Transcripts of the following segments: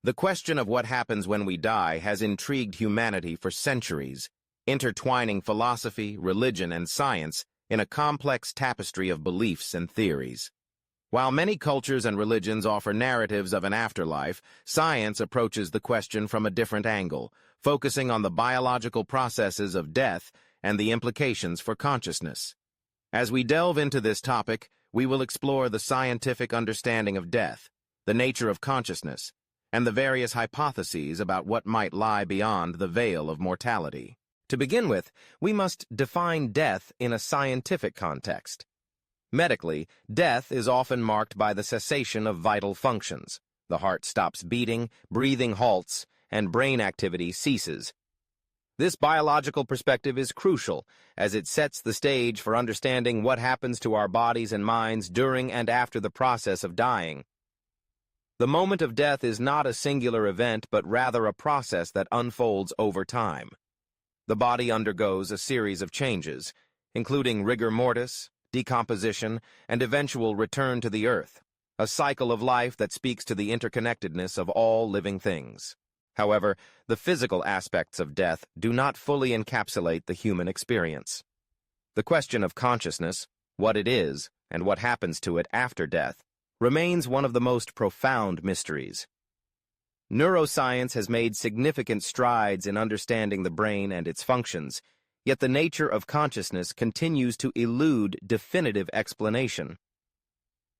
The question of what happens when we die has intrigued humanity for centuries, intertwining philosophy, religion, and science in a complex tapestry of beliefs and theories. While many cultures and religions offer narratives of an afterlife, science approaches the question from a different angle, focusing on the biological processes of death and the implications for consciousness. As we delve into this topic, we will explore the scientific understanding of death, the nature of consciousness, and the various hypotheses about what might lie beyond the veil of mortality. To begin with, we must define death in a scientific context. Medically, death is often marked by the cessation of vital functions. The heart stops beating, breathing halts, and brain activity ceases. This biological perspective is crucial, as it sets the stage for understanding what happens to our bodies and minds during and after the process of dying. The moment of death is not a singular event, but rather a process that unfolds over time. The body undergoes a series of changes, including rigor mortis, decomposition, and eventual return to the earth, a cycle of life that speaks to the interconnectedness of all living things. However, the physical aspects of death do not fully encapsulate the human experience. The question of consciousness, what it is, and what happens to it after death, remains one of the most profound mysteries. Neuroscience has made significant strides in understanding the brain and its functions, yet the nature of consciousness continues to elude definitive explanation.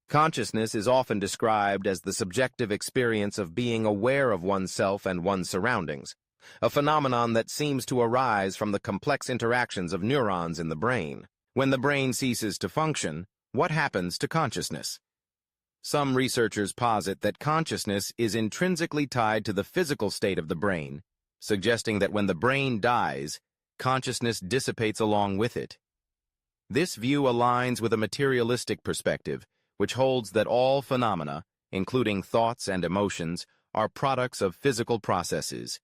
Consciousness is often described as the subjective experience of being aware of oneself and one's surroundings, a phenomenon that seems to arise from the complex interactions of neurons in the brain. When the brain ceases to function, what happens to consciousness? Some researchers posit that consciousness is intrinsically tied to the physical state of the brain, suggesting that when the brain dies, consciousness dissipates along with it. This view aligns with a materialistic perspective, which holds that all phenomena, including thoughts and emotions, are products of physical processes.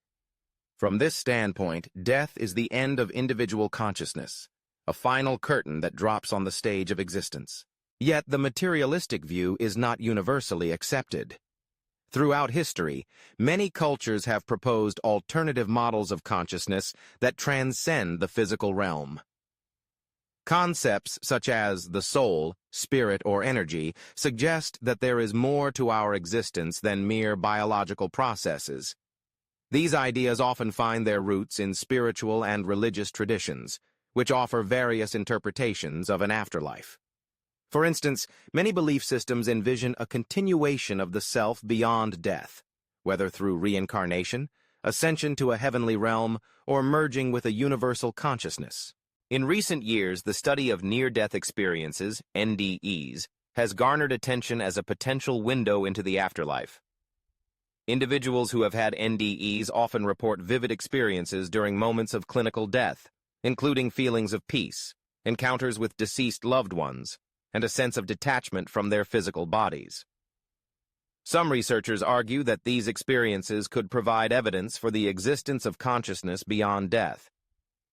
From this standpoint, death is the end of individual consciousness, a final curtain that drops on the stage of existence. Yet the materialistic view is not universally accepted. Throughout history, many cultures have proposed alternative models of consciousness that transcend the physical realm. Concepts such as the soul, spirit, or energy suggest that there is more to our existence than mere biological processes. These ideas often find their roots in spiritual and religious traditions, which offer various interpretations of an afterlife. For instance, many belief systems envision a continuation of the self beyond death, whether through reincarnation, ascension to a heavenly realm, or merging with a universal consciousness. In recent years, the study of near-death experiences, NDEs, has garnered attention as a potential window into the afterlife. Individuals who have had NDEs often report vivid experiences during moments of clinical death, including feelings of peace, encounters with deceased loved ones, and a sense of detachment from their physical bodies. Some researchers argue that these experiences could provide evidence for the existence of consciousness beyond death.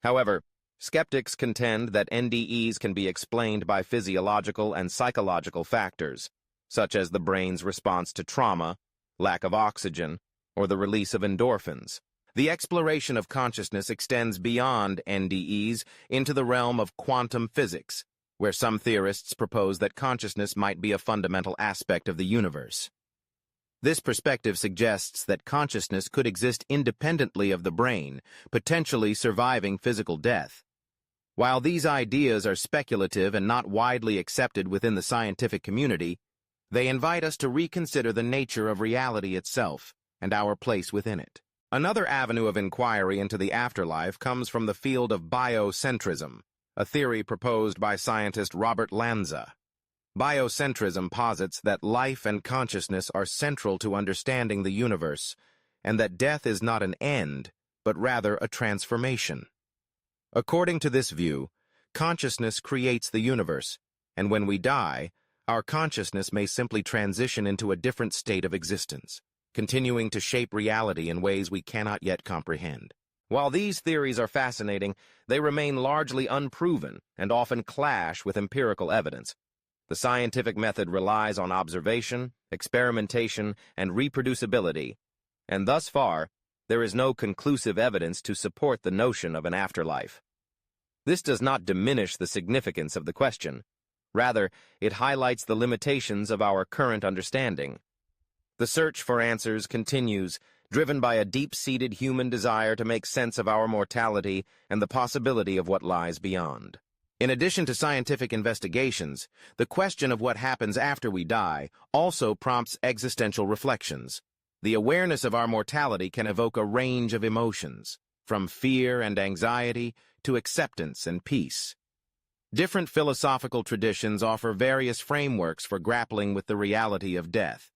However, skeptics contend that NDEs can be explained by physiological and psychological factors, such as the brain's response to trauma, lack of oxygen, or the release of endorphins. The exploration of consciousness extends beyond NDEs into the realm of quantum physics, where some theorists propose that consciousness might be a fundamental aspect of the universe. This perspective suggests that consciousness could exist independently of the brain, potentially surviving physical death. While these ideas are speculative and not widely accepted within the scientific community, they invite us to reconsider the nature of reality itself and our place within it. Another avenue of inquiry into the afterlife comes from the field of biocentrism, a theory proposed by scientist Robert Lanza. Biocentrism posits that life and consciousness are central to understanding the universe, and that death is not an end, but rather a transformation. According to this view, consciousness creates the universe, and when we die, our consciousness may simply transition into a different state of existence, continuing to shape reality in ways we cannot yet comprehend. While these theories are fascinating, they remain largely unproven and often clash with empirical evidence. The scientific method relies on observation, experimentation, and reproducibility, and thus far, there is no conclusive evidence to support the notion of an afterlife. This does not diminish the significance of the question. Rather, it highlights the limitations of our current understanding. The search for answers continues, driven by a deep-seated human desire to make sense of our mortality and the possibility of what lies beyond. In addition to scientific investigations, the question of what happens after we die also prompts existential reflections. The awareness of our mortality can evoke a range of emotions, from fear and anxiety to acceptance and peace. Different philosophical traditions offer various frameworks for grappling with the reality of death.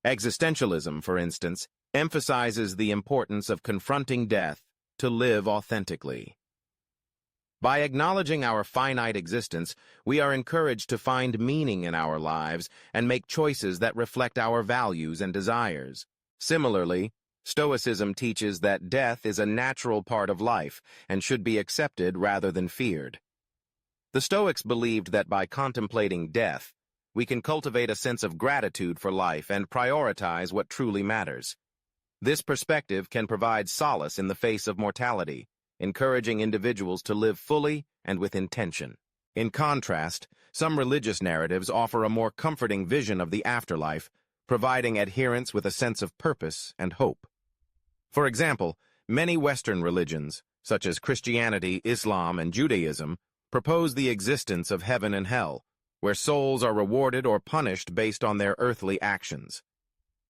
Existentialism, for instance, emphasizes the importance of confronting death to live authentically. By acknowledging our finite existence, we are encouraged to find meaning in our lives and make choices that reflect our values and desires. Similarly, Stoicism teaches that death is a natural part of life and should be accepted rather than feared. The Stoics believed that by contemplating death, we can cultivate a sense of gratitude for life and prioritize what truly matters. This perspective can provide solace in the face of mortality, encouraging individuals to live fully and with intention. In contrast, some religious narratives offer a more comforting vision of the afterlife, providing adherents with a sense of purpose and hope. For example, many Western religions, such as Christianity, Islam, and Judaism, propose the existence of heaven and hell, where souls are rewarded or punished based on their earthly actions.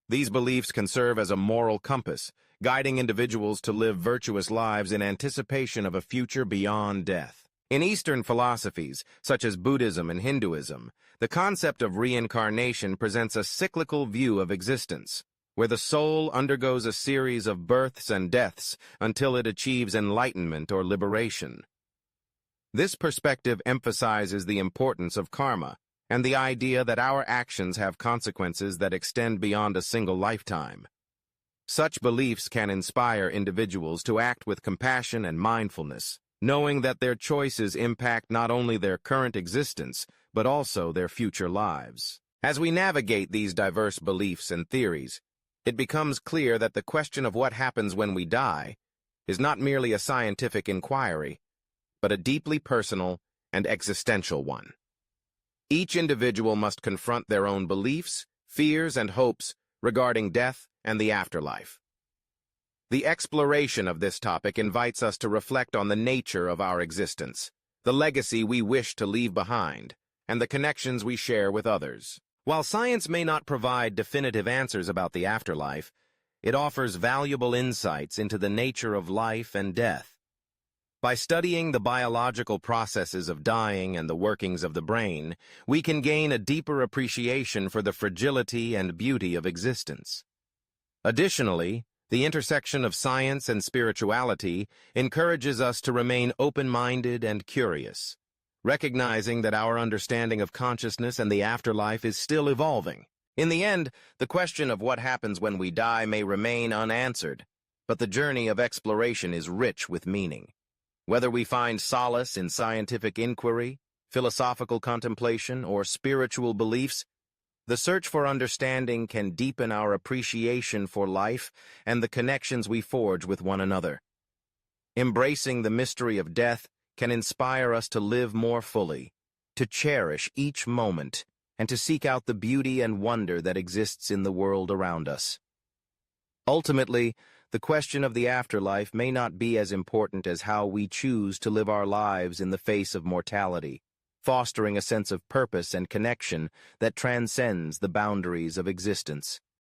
These beliefs can serve as a moral compass, guiding individuals to live virtuous lives in anticipation of a future beyond death. In Eastern philosophies, such as Buddhism and Hinduism, the concept of reincarnation presents a cyclical view of existence, where the soul undergoes a series of births and deaths until it achieves enlightenment or liberation. This perspective emphasizes the importance of karma and the idea that our actions have consequences that extend beyond a single lifetime. Such beliefs can inspire individuals to act with compassion and mindfulness, knowing that their choices impact not only their current existence, but also their future lives. As we navigate these diverse beliefs and theories, it becomes clear that the question of what happens when we die is not merely a scientific inquiry, but a deeply personal and existential one. Each individual must confront their own beliefs, fears, and hopes regarding death and the afterlife. The exploration of this topic invites us to reflect on the nature of our existence, the legacy we wish to leave behind, and the connections we share with others. While science may not provide definitive answers about the afterlife, it offers valuable insights into the nature of life and death. By studying the biological processes of dying and the workings of the brain, we can gain a deeper appreciation for the fragility and beauty of existence. Additionally, the intersection of science and spirituality encourages us to remain open-minded and curious, recognizing that our understanding of consciousness and the afterlife is still evolving. In the end, the question of what happens when we die may remain unanswered, but the journey of exploration is rich with meaning. Whether we find solace in scientific inquiry, philosophical contemplation, or spiritual beliefs, the search for understanding can deepen our appreciation for life and the connections we forge with one another. Embracing the mystery of death can inspire us to live more fully, to cherish each moment, and to seek out the beauty and wonder that exists in the world around us. Ultimately, the question of the afterlife may not be as important as how we choose to live our lives in the face of mortality, fostering a sense of purpose and connection that transcends the boundaries of existence.